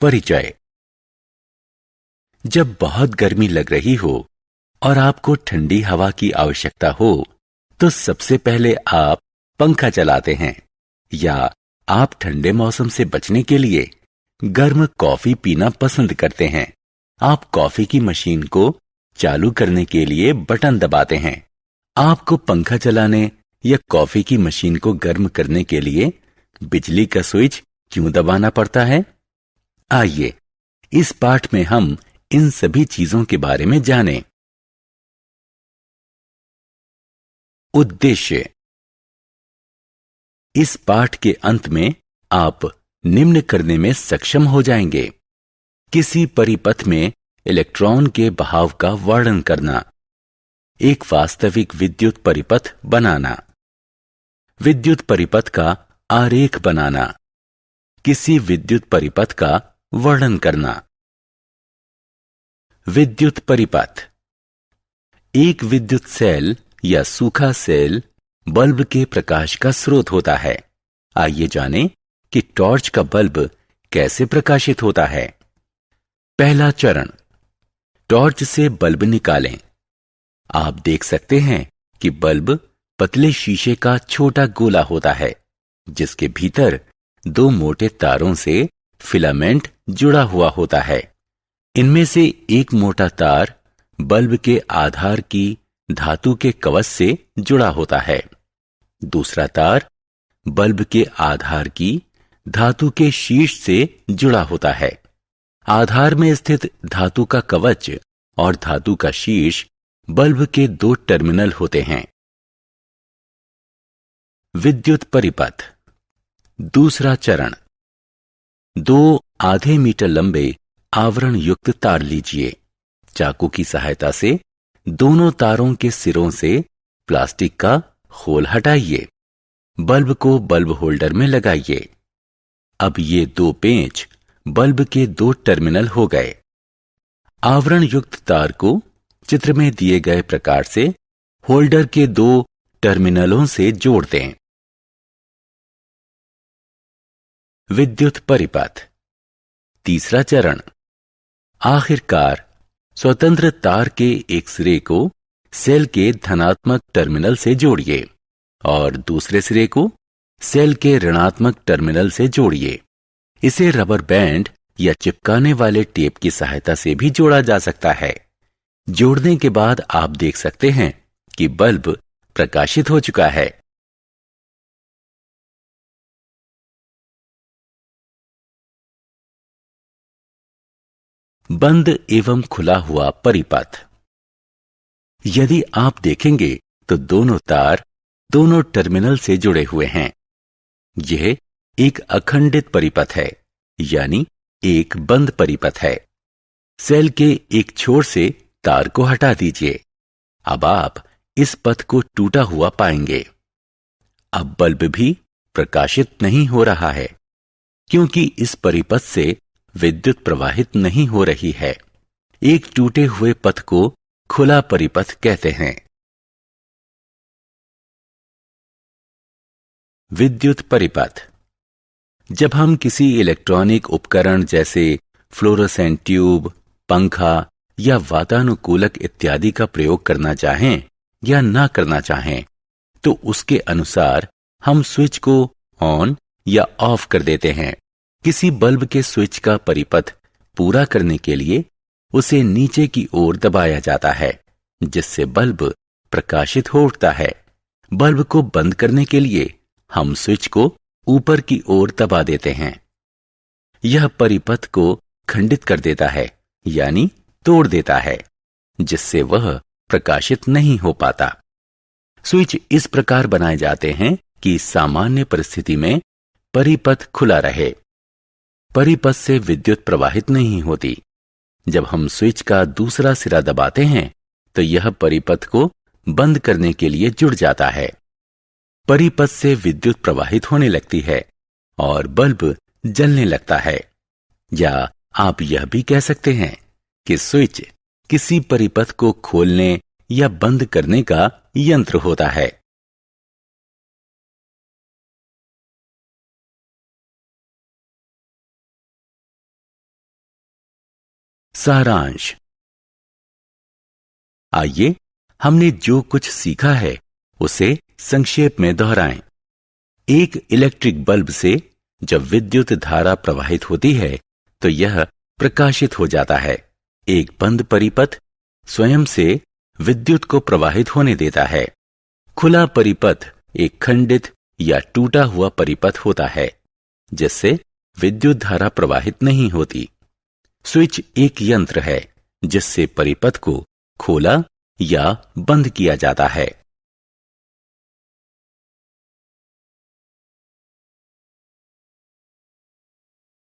परिचय। जब बहुत गर्मी लग रही हो और आपको ठंडी हवा की आवश्यकता हो तो सबसे पहले आप पंखा चलाते हैं, या आप ठंडे मौसम से बचने के लिए गर्म कॉफी पीना पसंद करते हैं। आप कॉफी की मशीन को चालू करने के लिए बटन दबाते हैं। आपको पंखा चलाने या कॉफी की मशीन को गर्म करने के लिए बिजली का स्विच क्यों दबाना पड़ता है? आइए इस पाठ में हम इन सभी चीजों के बारे में जानें। उद्देश्य। इस पाठ के अंत में आप निम्न करने में सक्षम हो जाएंगे: किसी परिपथ में इलेक्ट्रॉन के बहाव का वर्णन करना, एक वास्तविक विद्युत परिपथ बनाना, विद्युत परिपथ का आरेख बनाना, किसी विद्युत परिपथ का वर्णन करना। विद्युत परिपथ। एक विद्युत सेल या सूखा सेल बल्ब के प्रकाश का स्रोत होता है। आइए जानें कि टॉर्च का बल्ब कैसे प्रकाशित होता है। पहला चरण, टॉर्च से बल्ब निकालें। आप देख सकते हैं कि बल्ब पतले शीशे का छोटा गोला होता है, जिसके भीतर दो मोटे तारों से फिलामेंट जुड़ा हुआ होता है। इनमें से एक मोटा तार बल्ब के आधार की धातु के कवच से जुड़ा होता है। दूसरा तार बल्ब के आधार की धातु के शीर्ष से जुड़ा होता है। आधार में स्थित धातु का कवच और धातु का शीर्ष बल्ब के दो टर्मिनल होते हैं। विद्युत परिपथ। दूसरा चरण, दो आधे मीटर लंबे आवरण युक्त तार लीजिए। चाकू की सहायता से दोनों तारों के सिरों से प्लास्टिक का खोल हटाइए। बल्ब को बल्ब होल्डर में लगाइए। अब ये दो पेंच बल्ब के दो टर्मिनल हो गए। आवरण युक्त तार को चित्र में दिए गए प्रकार से होल्डर के दो टर्मिनलों से जोड़ दें। विद्युत परिपथ। तीसरा चरण, आखिरकार स्वतंत्र तार के एक सिरे को सेल के धनात्मक टर्मिनल से जोड़िए और दूसरे सिरे को सेल के ऋणात्मक टर्मिनल से जोड़िए। इसे रबर बैंड या चिपकाने वाले टेप की सहायता से भी जोड़ा जा सकता है। जोड़ने के बाद आप देख सकते हैं कि बल्ब प्रकाशित हो चुका है। बंद एवं खुला हुआ परिपथ। यदि आप देखेंगे तो दोनों तार दोनों टर्मिनल से जुड़े हुए हैं। यह एक अखंडित परिपथ है, यानी एक बंद परिपथ है। सेल के एक छोर से तार को हटा दीजिए। अब आप इस पथ को टूटा हुआ पाएंगे। अब बल्ब भी प्रकाशित नहीं हो रहा है, क्योंकि इस परिपथ से विद्युत प्रवाहित नहीं हो रही है। एक टूटे हुए पथ को खुला परिपथ कहते हैं। विद्युत परिपथ। जब हम किसी इलेक्ट्रॉनिक उपकरण जैसे फ्लोरोसेंट ट्यूब, पंखा या वातानुकूलक इत्यादि का प्रयोग करना चाहें या ना करना चाहें, तो उसके अनुसार हम स्विच को ऑन या ऑफ कर देते हैं। किसी बल्ब के स्विच का परिपथ पूरा करने के लिए उसे नीचे की ओर दबाया जाता है, जिससे बल्ब प्रकाशित हो उठता है। बल्ब को बंद करने के लिए हम स्विच को ऊपर की ओर दबा देते हैं। यह परिपथ को खंडित कर देता है, यानी तोड़ देता है, जिससे वह प्रकाशित नहीं हो पाता। स्विच इस प्रकार बनाए जाते हैं कि सामान्य परिस्थिति में परिपथ खुला रहे। परिपथ से विद्युत प्रवाहित नहीं होती। जब हम स्विच का दूसरा सिरा दबाते हैं तो यह परिपथ को बंद करने के लिए जुड़ जाता है। परिपथ से विद्युत प्रवाहित होने लगती है और बल्ब जलने लगता है। या आप यह भी कह सकते हैं कि स्विच किसी परिपथ को खोलने या बंद करने का यंत्र होता है। सारांश। आइए हमने जो कुछ सीखा है उसे संक्षेप में दोहराएं। एक इलेक्ट्रिक बल्ब से जब विद्युत धारा प्रवाहित होती है तो यह प्रकाशित हो जाता है। एक बंद परिपथ स्वयं से विद्युत को प्रवाहित होने देता है। खुला परिपथ एक खंडित या टूटा हुआ परिपथ होता है जिससे विद्युत धारा प्रवाहित नहीं होती। स्विच एक यंत्र है जिससे परिपथ को खोला या बंद किया जाता है।